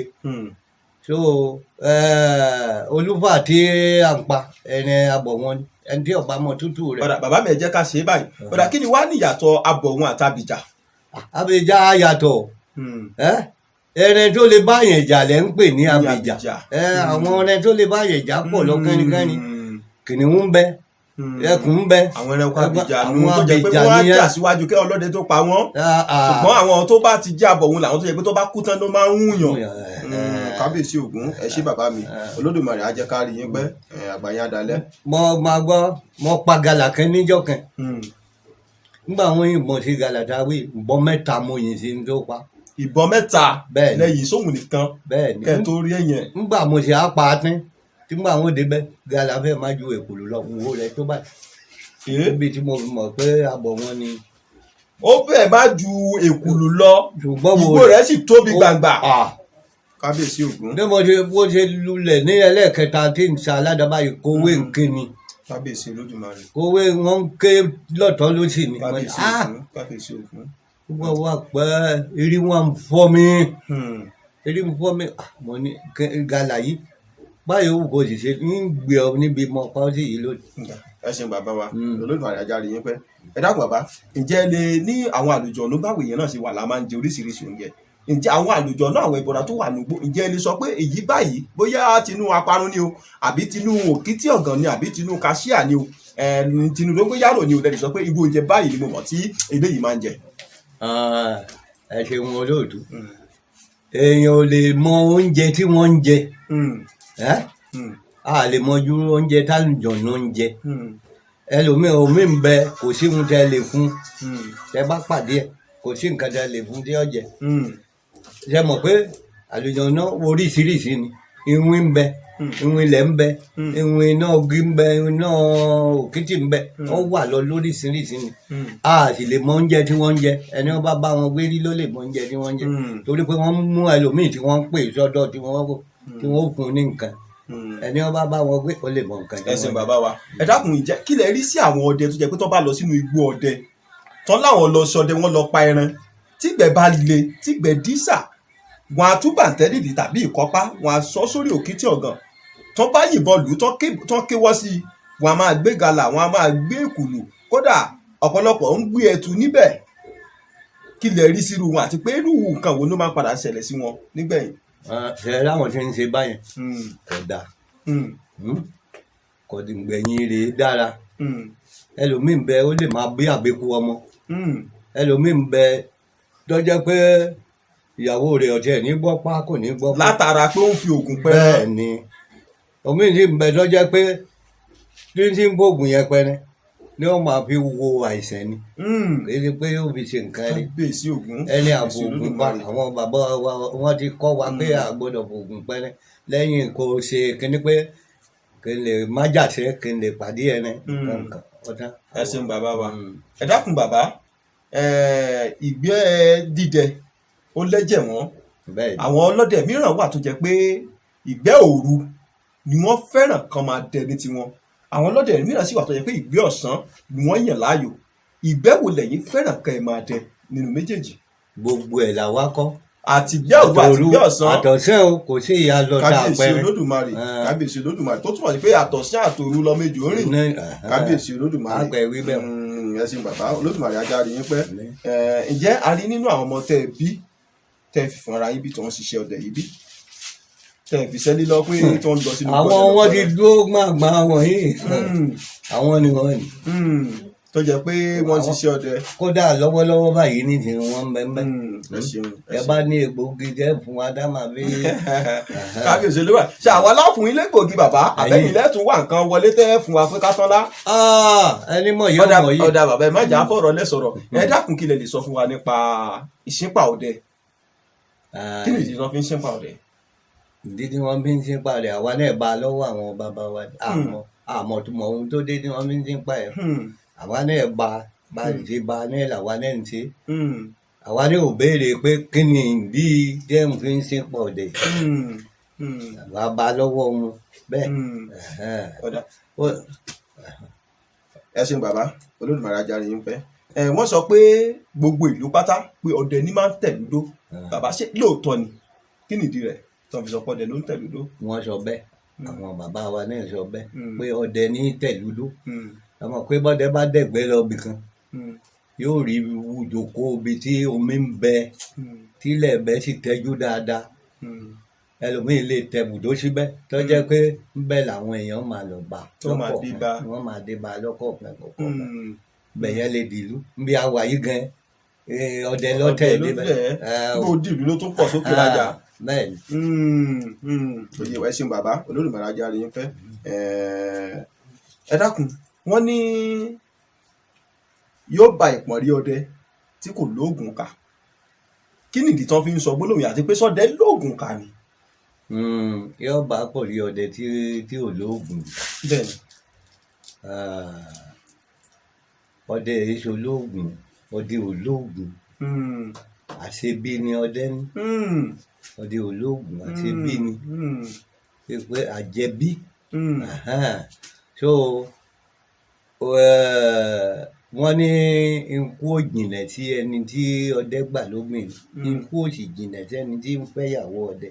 so olúfà tí à ń pa ẹran abọ̀hún ẹni tí ọba mọ tútù rẹ̀. ọ̀dà bàbá mi ẹ jẹ́ ká ṣe é báyìí ọ̀dà kí ni wàá ní ìyàtọ̀ abọ̀hún àti abìjà. abìjà yàtọ̀ ẹran tó lè bá yẹn jà lẹ́ ń pè ní abìjà àwọn ẹran tó lè bá yẹn jà pọ̀ lọ kẹ́nikẹ́ni kìnìún ń bẹ ẹkùn ń bẹ. àwọn ẹranko abìjà nù tó jẹ́ pé wọ́n á jà síwájú kí ọlọ́dẹ tó pa wọ́n ṣùgbọ́n àwọn tó bá ti jẹ́ abọ̀hún làwọn tó jẹ́ pé tó bá kú tán ló máa ń wúyàn. kábíyèsí Ògún ẹ ṣé bàbá mi Olódùmarè á jẹ́ ká rí yín pẹ́ àgbáyé adalẹ́. mo máa gbọ́ mo pa gàlà kan níjọ́ kan nígbà wọn yìnbọn sí gàlà tá a wí ìbọn mẹ́ta mo yìn sí ní tó pa. ìbọn mẹ́ta lẹ́yìn sóhun nìkan kẹ́ ẹ tó rí ẹ̀yẹn. nígbà mo ṣe apá tán tí nígbà wọn débẹ̀ gàlà fẹ́ máa ju èkùlù lọ wo rẹ tó báyìí. níbi tí mo mọ̀ pé abọ̀ wọn ni. ó fẹ́ má ju èkùlù lọ ìgbó rẹ̀ sì tóbi gbàngbà. kábíyèsí Ògún. ní bó ṣe lulẹ̀ ní ẹlẹ́ẹ̀kẹta tí ń sa aládàbà yìí kówé nkíni. kábíyèsí Olódùmarè. kówé wọn ń ké lọ́tọ̀ lósì ni. kábíyèsí Ògún. wọ́n wá pẹ́ eré wọn fọ́ mi eré ń fọ́ mi mo ní gàlà yìí báyìí ó kò sì ṣe ń gbé ọ níbi mọ pàṣẹ yìí lónìí. ẹ ṣeun bàbá wa Olódùmarè á jẹ́ rí yín pẹ́ ẹ dákun bàbá ǹjẹ́ ẹ lè ní àwọn àlùjọ̀nnú báwo èèyàn náà ṣe wà lá máa ń jẹ oríṣiríṣi oúnjẹ ǹjẹ́ àwọn àlùjọ̀nnú náà àwọn ìbọ̀dà tó wà nígbó ǹjẹ́ ẹ lè sọ pé èyí báyìí bóyá tinú aparun ni o àbí tinú òkìtì ọ̀gàn ni àbí tinú kàṣíà ni o tinú dógóyàrò ni o lè sọ pé irú oúnjẹ báyìí ni mo mọ̀ tí eléyìí máa ń jẹ. ẹ ṣeun olóòtú èèyàn ò lè mọ oúnjẹ tí wọ́n ń jẹ a lè mọ ju oúnjẹ tálùjọ̀nnú ń jẹ ẹlòmíì omi ń bẹ kò sí ohun tẹ lè fún tẹ bá pàdé ẹ kò sí nǹkan tẹ lè fún tí ó jẹ ṣe mọ̀ pé àlùjọ̀nnú oríṣiríṣi ni iwin ń bẹ ìwọ̀n ilẹ̀ ń bẹ ìwọ̀n iná ogi ń bẹ iná òkìtì ń bẹ wọ́n wà lọ lóríṣiríṣi ni a sì lè mọ oúnjẹ tí wọ́n ń jẹ ẹni wọ́n bá wọn gbé rí ló lè mọ oúnjẹ tí wọ́n ń jẹ torí pé wọ́n mú ẹlòmíì tí wọ́n ń pè sọ́dọ̀ tí wọ́n fún ní nǹkan ẹni wọ́n bá wọn gbé ó lè mọ nǹkan tí wọ́n ń jẹ. ẹ̀sìn bàbá wa ẹ dákun ìjẹ́ kí lẹ rí sí àwọn ọdẹ tó jẹ́ pé tó bá lọ sínú igbó ọdẹ tán láwọn lọ ṣọdẹ wọn lọ pa ẹran tígbẹ́ bá le tígbẹ́ dísà wọn á túbà tẹ́lẹ̀dì tàbí ìkọ́pá wọn á sọ sórí òkìtì ọ̀gàn tán bá yìnbọn lù tán kéwọ́ sí i wọn á máa gbé gàlà wọn á máa gbé èkùlù kódà ọ̀pọ̀lọpọ̀ ń gbé ẹtu níbẹ̀ kí lẹ rí sírú wọn àti pé irú nǹkan wo ló máa padà ṣẹlẹ̀ sí wọn nígbẹ̀yìn. ṣe láwọn tí ń ṣe báyẹn kò dáa kò gbẹ̀yìn rèé dára ẹlòmíì ń bẹ ó lè máa bí àbíkú ọmọ ẹlòmíì ń bẹ tó jẹ́ pé ìyàwó rẹ̀ ọ̀tẹ̀ ní gbọ́ pa kò ní gbọ́ pa látara pé ó ń fi oògùn pẹ́ bẹ́ẹ̀ ni omi ní ń bẹ tó jẹ́ pé tí ń gbóògùn yẹn pẹ́rẹ́ ni wọ́n máa fi wo àìsàn ni kì í ṣe pé ó fi ṣe nǹkan rí ẹni àbò ògùn pa àwọn bàbá wa wọ́n ti kọ́ wa pé a gbọ́dọ̀ fò ògùn pẹ́rẹ́ lẹ́yìn kò ṣe kíní pé kí n lè má jàṣẹ́ kí n lè pàdé ẹni kankan ọ̀tá. ẹ ṣeun bàbá wa ẹ dákun bàbá ìgbẹ́ dídẹ ó lẹ́jẹ̀ wọ́n àwọn ọlọ́dẹ mìíràn wà tó jẹ́ pé ìgbẹ́ òru ni wọ́n fẹ́ràn kan máa dẹ ní tiwọn àwọn ọlọ́dẹ mìíràn sì wà tó jẹ́ pé ìgbẹ́ ọ̀sán ni wọ́n yàn láàyò ìgbẹ́ wo lẹ́yìn fẹ́ràn kan ẹ̀ máa dẹ nínú méjèèjì. gbogbo ẹ̀ là wá kọ́ àti ìgbẹ́ òru àti ìgbẹ́ ọ̀sán àtọ̀sẹ́ o kò sí ìyá lọ tá a pẹ́rẹ́ kábíyèsí olódùmarè tó túmọ̀ sí pé àtọ̀sẹ́ àtòru lọ méjì ó rìn kábíyèsí olódùmarè ẹ̀sìn bàbá olódùmarè ajáre yín pẹ́ ǹjẹ́ a rí nínú àwọn ọmọ tẹ́ ẹ bí tẹ́ ẹ fi fúnra yín bí tí wọ́n ṣiṣẹ́ ọdẹ yìí bí tẹ́ ẹ fi sẹ́lí lọ pé tí wọ́n lọ sínú àwọn wọn ti dúró gbàgbà wọ̀nyí àwọn ni wọ́n ni tó jẹ́ pé wọ́n ṣiṣẹ́ ọdẹ. kódà lọ́wọ́lọ́wọ́ báyìí ní ti wọ́n bẹ́ẹ̀ ẹ bá ní egbògi jẹ́ fún wa dá màá bí. kábíyèsí ló wà ṣe àwọn aláfún ilé gbòógì bàbá àbẹ́yìn lẹ́tùn wà nǹkan wọlé tẹ́ fún wa pé ká tán lá. ẹni mọ̀ yóò mọ̀ yìí. ọ̀dà bàbá ẹ má jà á fọ̀rọ̀ lẹ́sọ̀rọ̀ ẹ dákun kí lẹ lè sọ fún wa nípa ìṣínpà ọdẹ kí ni ìdí tí wọ́n fi ń ṣínpà ọdẹ. ìdí tí wọ́n fi ń ṣínpà ọdẹ àwa náà bá a lọ́wọ́ àwọn bàbá wa àmọ́ tó mọ ohun tó dé tí wọ́n fi ń ṣínpà ẹ̀ àwa náà bá ṣe bá náà làwa náà ń ṣe àwa náà ò béèrè pé kí ni ìdí jẹ́mu fi ń ṣínpà ọdẹ àwa bá a lọ́wọ́ wọn bẹ́ẹ̀. ẹ ṣeun bàbá olódùmarè ajáre yín pẹ́ wọ́n sọ pé gbogbo ìlú pátá pé ọdẹ ní máa ń tẹ̀lúdó bàbá ṣé lóòótọ́ ni kí nìdí rẹ̀ tí wọ́n fi sọ pé ọdẹ ló ń tẹ̀lúdó. wọ́n sọ bẹ́ẹ̀ àwọn bàbá wa náà sọ bẹ́ẹ̀ pé ọdẹ ní tẹ̀lúdó àmọ́ pé bọ́dẹ bá dẹ̀gbẹ́ lọ bì kan yóò rí wùjòkó ibi tí omi ń bẹ tílẹ̀ bẹ́ sì tẹ́jú dáadáa ẹlòmíín lè tẹ bùdó síbẹ̀ tó jẹ́ pé ńbẹ̀ làwọn èèyàn máa lọ bá lọ́kọ̀ọ̀kan wọ́n máa dé bá lọ́kọ̀ọ̀kan bẹ̀yẹn lè dìlú bí a wà yí gan ọdẹ lọ́tẹ̀ débẹ̀ bó dìlú ló tún pọ̀ sókè lájà bẹ́ẹ̀ni. òye ẹ ṣeun bàbá olódùmarè ajáre yín fẹ́ ẹ dákun wọ́n ní yóò ba ìpọ̀nrí ọdẹ tí kò lóògùn kà kí nìdí tán fi ń sọ gbólóhùn àti pé sọdẹ lóògùn kà ni. yóò bá pọ̀rí ọdẹ tí ò lóògùn. bẹ́ẹ̀ni. ọdẹ èso lóògùn ọdẹ ò lóògùn àṣebí ni ọdẹ ní ọdẹ ò lóògùn àṣebí ni pé àjẹbí so wọ́n ní ikú ò jìnà sí ẹni tí ọdẹ gbà lóbìnrin ikú ò sì jìnà sí ẹni tí ń fẹ́ yàwó ọdẹ.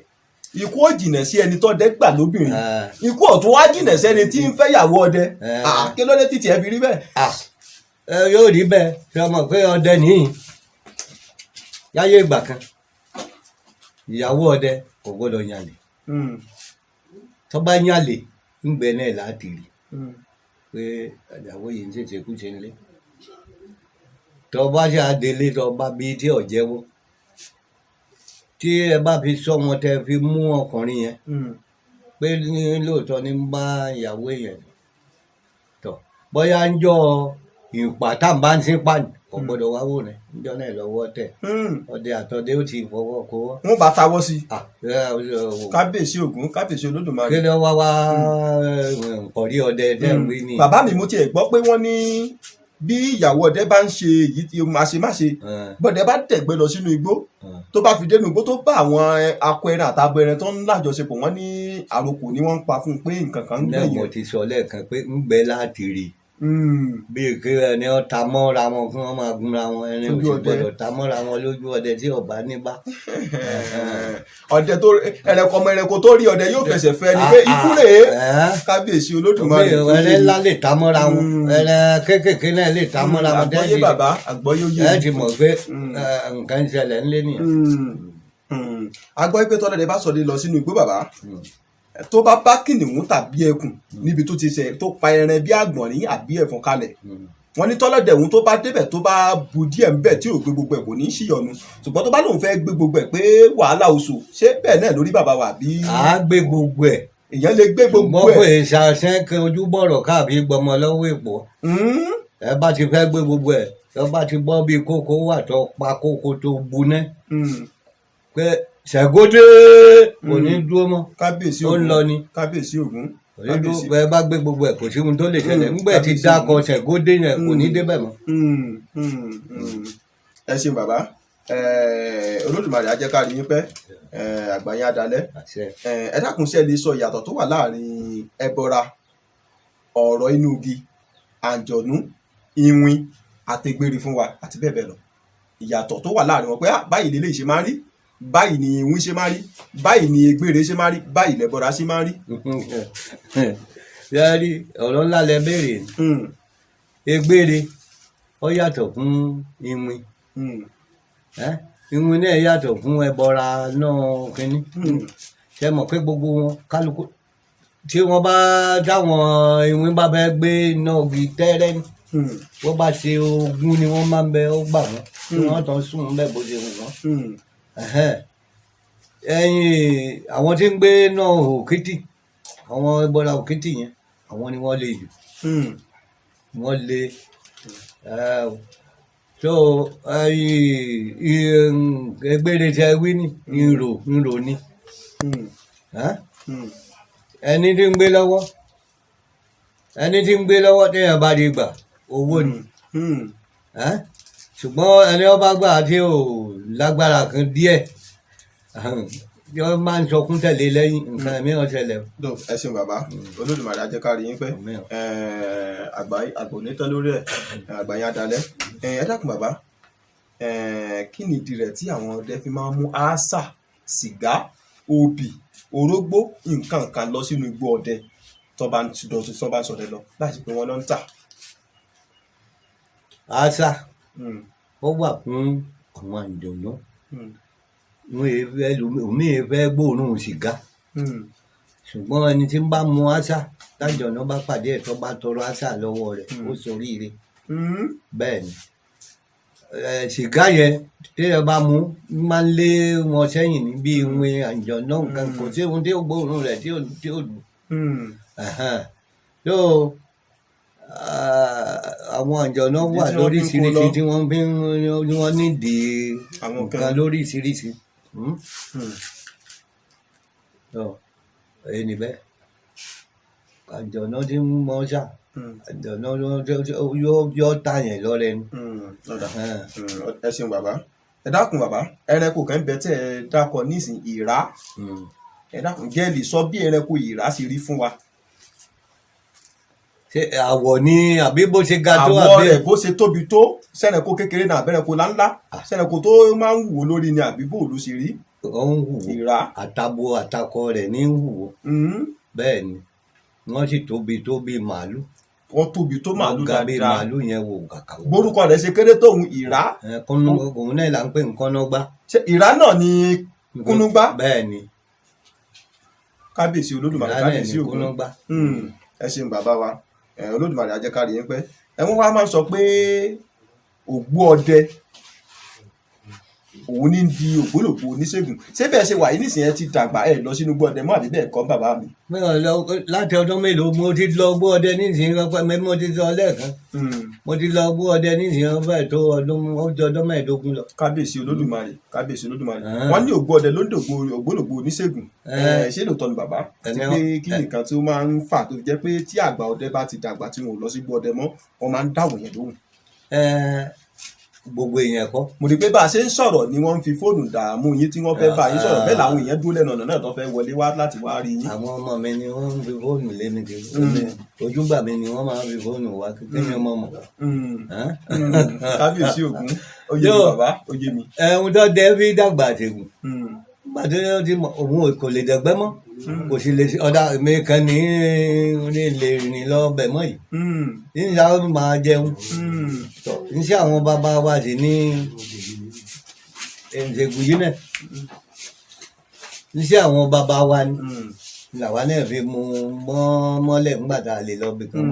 ikú ò jìnà sí ẹni tó ọdẹ gbà lóbìnrin ikú ò tún wá jìnà sí ẹni tí ń fẹ́ yàwó ọdẹ kí ló dé títí ẹ fi rí bẹ́ẹ̀. yóò rí bẹ́ẹ̀ ṣe mọ̀ pé ọdẹ nìyí láyé ìgbà kan ìyàwó ọdẹ kò gbọ́dọ̀ yànlè tó bá yànlè ń gbẹ náà láti rí pé ìyàwó yìí ń ṣèṣe kú ṣe ń lé tó bá ṣe àdélé tó bá bí tí ò jẹ́wọ́ tí ẹ bá fi sọ wọn tẹ fi mú ọkùnrin yẹn pé lóòótọ́ ní bá ìyàwó yẹn tó bóyá ń jọ ìpà tá à ń bá ń sín pàní kò gbọ́dọ̀ wá wò rẹ̀ níjọ́ náà lọ́wọ́ tẹ̀ ọdẹ àtọdẹ ó ti fọwọ́ kó wọ́. wọ́n bá tawọ́ sí kábíyèsí Ògún kábíyèsí Olódùmarè. kí ló wá kọ̀rí ọdẹ tẹ́ ń wí ni. bàbá mi mo tiẹ̀ gbọ́ pé wọ́n ní bí ìyàwó ọdẹ bá ń ṣe èyí tí máṣemáṣe bọ́dẹ bá tẹ̀gbẹ́ lọ sínú igbó tó bá fi dénú igbó tó bá àwọn akọ ẹran àtàbọ ẹran tó ń lájọṣepọ̀ wọ́n ní àròkò ni wọ́n ń pa fún un pé nǹkan kan ń gbẹ̀yìn. náà mo ti sọ lẹ́ẹ̀kan pé ń gbẹ láti rí bí kí ẹni ọ ta mọ́ra wọn kí wọ́n máa gúnra wọn ẹni ò sì gbọ́dọ̀ ta mọ́ra wọn lójú ọdẹ tí ọba ní bá. ọdẹ tó ẹranko ọmọ ẹranko tó rí ọdẹ yóò fẹsẹ̀ fẹ́ ni pé ikú rèé kábíyèsí Olódùmarè. ẹrẹ ńlá lè ta mọ́ra wọn ẹrẹ kéékèèké náà lè ta mọ́ra wọn. àgbọ́yé bàbá àgbọ́yé yé. ẹ ti mọ̀ pé nǹkan ń ṣẹlẹ̀ ńlẹ́ nìyẹn. agbọ́ pé tọ́lẹ̀ bá sọ̀rọ̀ lọ sínú igbó bàbá tó bá bá kìnìún tàbí ẹkùn níbi tó ti ṣe tó pa ẹran bí àgbọ̀nrín àbí ẹ̀fọn kalẹ̀ wọ́n ní tọ́lọ̀dẹ̀ òun tó bá débẹ̀ tó bá bu díẹ̀ ńbẹ̀ tí ò gbé gbogbo ẹ̀ kò ní í ṣìyọnu ṣùgbọ́n tó bá lóun fẹ́ gbé gbogbo ẹ̀ pé wàhálà oṣù ṣé bẹ́ẹ̀ náà lórí bàbá wa bí. à á gbé gbogbo ẹ̀. èèyàn lè gbé gbogbo ẹ̀. mọ̀ pé ìṣàṣẹ́ kí ojú bọ̀rọ̀ káàbí gbọmọ lọ́wọ́ èpò ẹ bá ti fẹ́ gbé gbogbo ẹ̀ tó bá ti bọ́ bí kókó wà tó pa kókó tó buná pé ṣẹ̀gódé kò ní dúró mọ́ kábíyèsí ó ń lọ ni kábíyèsí Ògún ẹ bá gbé gbogbo ẹ̀ kò sí ohun tó lè ṣẹlẹ̀ ńgbẹ́ ti dákọ ṣẹ̀gódé yẹn kò ní débẹ̀ mọ́. ẹ ṣeun bàbá Olódùmarè á jẹ́ ká rí yín pẹ́ àgbáyé adalẹ́ ẹ dákun ṣe lè sọ ìyàtọ̀ tó wà láàrin ẹbọra ọ̀rọ̀ inú igi àǹjọ̀nú iwin àtẹgbèrè fún wa àti bẹ́ẹ̀ bẹ́ẹ̀ lọ ìyàtọ̀ tó wà láàrin wọn pé báyìí lélẹ́yìí ṣe máa ń rí báyìí ni iwin ṣe máa ń rí báyìí ni egbére ṣe máa ń rí báyìí lẹ́bọra ṣe máa ń rí. yẹ́rì ọ̀rọ̀ ńlá lẹ béèrè egbére ó yàtọ̀ fún iwin iwin náà yàtọ̀ fún ẹbọra náà kínní ṣe mọ̀ pé gbogbo wọn kálukú tí wọ́n bá táwọn iwin bá fẹ́ gbé náà gi tẹ́rẹ́ ní wọ́n bá ṣe ogún ni wọ́n máa ń bẹ ó gbà wọ́n tí wọ́n tán sùn bẹ́ẹ̀ bó ṣe wù wọ́n. ẹ̀yin àwọn tí ń gbé náà òkìtì àwọn ẹbọra òkìtì yẹn àwọn ni wọ́n lè jù wọ́n lè so egbére tẹ wí ní ìrò ní ẹni tí ń gbé lọ́wọ́ téèyàn bá di gbà owó ni ṣùgbọ́n ẹni ó bá gbà tí ò lágbára kan díẹ̀ yọ máa ń sọkún tẹ̀lé lẹ́yìn nǹkan mìíràn ṣẹlẹ̀. ẹ ṣeun bàbá Olódùmarè á jẹ́ ká rí yín pẹ́ àgbònítán lórí ẹ̀ àgbáyé adalẹ́ ẹ dákun bàbá kí ni ìdí rẹ̀ tí àwọn ọdẹ fi máa ń mú àṣà sìgá obì orógbó nǹkan kan lọ sínú igbó ọdẹ tó bá ń sọdẹ lọ láti pé wọ́n lọ ń tà. àṣà ó wà fún àwọn àjọ̀nú omi fẹ́ gbóòórùn sìgá ṣùgbọ́n ẹni tí ń bá mu àṣà tájọ̀nú bá pàdé ẹ̀ tó bá tọrọ àṣà lọ́wọ́ rẹ̀ ó ṣoríire bẹ́ẹ̀ ni sìgá yẹn téèyàn bá mu máa ń lé wọn sẹ́yìn ní bí ìwé àjọ̀nú nǹkan kò sí ohun tí ó gbóòórùn rẹ̀ tí ó lù so àwọn àjọ̀nú wà lóríṣiríṣi tí wọ́n fi wọ́n nídìí nǹkan lóríṣiríṣi èyí níbẹ̀ àjọ̀nú tí ń mọ́ ṣá àjọ̀nú yóò tààyàn lọ́rẹ́ ni. ẹ ṣeun bàbá ẹ dákun bàbá ẹranko kan bẹ tẹ ẹ dákọ nísìn ìrá ẹ dákun gẹ́ẹ̀lì sọ bí ẹranko ìrá ṣe rí fún wa. ṣé àwọ̀ ni àbí bó ṣe ga tó àwọ̀ rẹ̀ bó ṣe tóbi tó sẹ́nẹ̀kó kékeré náà abẹ́rẹ́kó láńlá sẹ́nẹ̀kó tó máa ń wò lórí ni àbí bó ló ṣe rí. ó ń wò àtàbò àtakọ rẹ̀ ní ń wò bẹ́ẹ̀ ni wọ́n sì tóbi tó bí màálù. wọ́n tóbi tó màálù dáadáa. wọ́n ga bí màálù yẹn wò kàkà wò. borúkọ rẹ̀ ṣe kéré tóun ìrá. òun náà là ń pè nkọ́nọ́gbá. ṣé ìrá náà ni kúnúgbá. bẹ́ẹ̀ ni. kábíyèsí Olódùmarè kábíyèsí Ògún. ẹ ṣeun bàbá wa Olódùmarè á jẹ́ ká rí yín pẹ́. wọ́n wá máa ń sọ pé ògbó ọdẹ òun ní di ògbólógbò oníṣègùn ṣé bẹ́ẹ̀ ṣe wà yìí nísìnyẹn ti dàgbà ẹ̀ lọ sínú gbọ́dẹ mọ́ àbí bẹ́ẹ̀ kọ́ bàbá mi. mi ò lọ láti ọdún mélòó mo ti lọ gbọ́ ọdẹ nísìnyí rọpẹ́ mo ti sọ lẹ́ẹ̀kan mo ti lọ gbọ́ ọdẹ nísìnyí rọpẹ́ tó ọdún mẹ́ẹ̀ẹ́dógún lọ. kábíyèsí olódùmarè wọ́n ní ògbó ọdẹ ló ń dògbò ògbólógbò oníṣègùn ṣé lóòótọ́ ni bàbá àti pé kí nìkan tí ó máa ń fà tó fi jẹ́ pé tí àgbà ọdẹ bá ti dàgbà tí wọn ò lọ sí gbọ́ ọdẹ mọ́ wọ́n máa ń dáwọ̀ yẹn lóhùn. Gbogbo èèyàn kọ́. mo rí i pé bá a ṣe ń sọ̀rọ̀ ni wọ́n ń fi fóònù dààmú yín tí wọ́n fẹ́ bá yín sọ̀rọ̀ bẹ́ẹ̀ làwọn èèyàn dúró lẹ́nu ọ̀nà náà tó fẹ́ wọlé wá láti wá rí yín. àwọn ọmọ mi ni wọ́n ń fi fóònù lé mi kiri ojúgbà mi ni wọ́n máa ń fi fóònù wá kí ni ọmọ mọ̀. kábíyèsí ògún ó yé mi bàbá ó yé mi. ẹ̀hún tó dẹ́ fi dàgbà àtẹ̀gùn gbàdé ti mọ òun kò lè dẹ̀gbẹ́ mọ́ kò sì lè ọ̀dà mi kan ní lè rìn lọ bẹ̀ mọ́ yìí nígbà ó máa jẹun níṣẹ́ àwọn bàbá wa sì ní ìṣègùn yìí náà níṣẹ́ àwọn bàbá wa ni làwa náà fi mú mọ́lẹ̀ ńgbà tá a lè lọ bì kan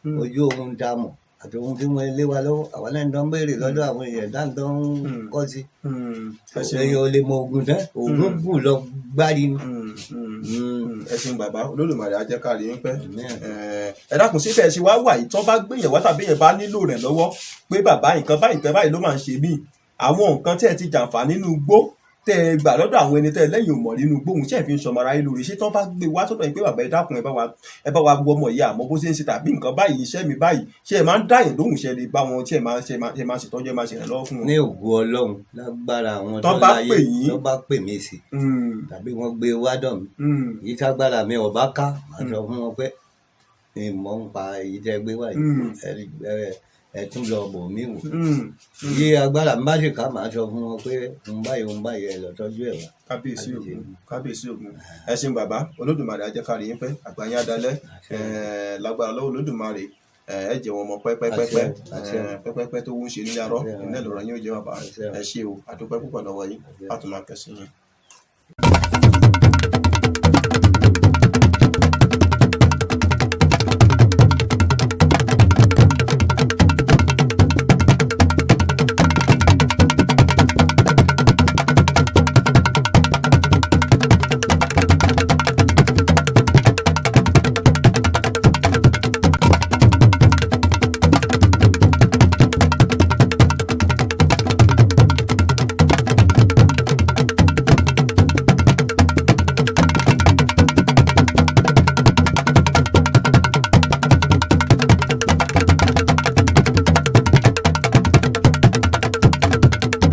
mọ́ ojú ohun tá a mọ̀ àti ohun tí wọ́n lé wa lọ́wọ́ àwọn náà ń dán béèrè lọ́dọ̀ àwọn èèyàn dáńtọ́ ń kọ́ sí èèyàn ò lè mọ oògùn tán oògùn bù lọ gbárí ni. ẹ ṣeun bàbá olódùmarè á jẹ́ ká rí yín pẹ́. ẹ dákun sí fẹ́ẹ́ ṣe wá wà yìí tó bá gbìyànjú wá tàbí yẹn bá nílò rẹ̀ lọ́wọ́ pé bàbá nǹkan báyìí ló máa ń ṣe mí àwọn nǹkan tẹ́ ẹ ti jàǹfà nínú igbó tẹ́ ẹ gbà lọ́dọ̀ àwọn ẹni tẹ́ ẹ lẹ́yìn òmò nínú igbó òun ṣe é fi ń sọmọ aráyé lórí ṣé tó bá gbé wá sọ́dọ̀ yín pé bàbá ẹ dákun ẹ bá wa wọ ọmọ yìí àmọ́ bó ṣe ń ṣe tàbí nǹkan báyìí iṣẹ́ mi báyìí ṣé ẹ máa ń dáyìn lóhùn ṣe lè bá wọn ṣe máa ṣètọ́jú ẹ máa ṣèrànlọ́ lọ́wọ́ fún wọn. ní ògo Ọlọ́run lágbára àwọn tó láyé tó bá pè mí sí tàbí wọ́n gbé wádọ̀ mi yìí tágbára mi ò bá ká màá sọ fún wọn pé ìmọ̀ ń pa èyí tẹ́ gbé wáyé ẹ tún lọ bò mí wò yí agbára mi bá sì ká màá sọ fún wọn pé ń báyìí ẹ lọ tọ́jú ẹ wá. kábíyèsí ògún ẹ ṣeun bàbá olódùmarè á jẹ́ ká rí yín pẹ́ àgbáyé adalẹ́ lágbára lọ́wọ́ olódùmarè ẹ jẹ́ wọn mọ pẹ́pẹ́pẹ́ tó ń ṣe nílẹ̀ arọ́ ìnílẹ̀ lọ́rọ̀ yín ó jẹ́ bàbá ẹ ṣé o àdúpẹ́ púpọ̀ lọ́wọ́ yín á tún máa kẹ́sìn yín.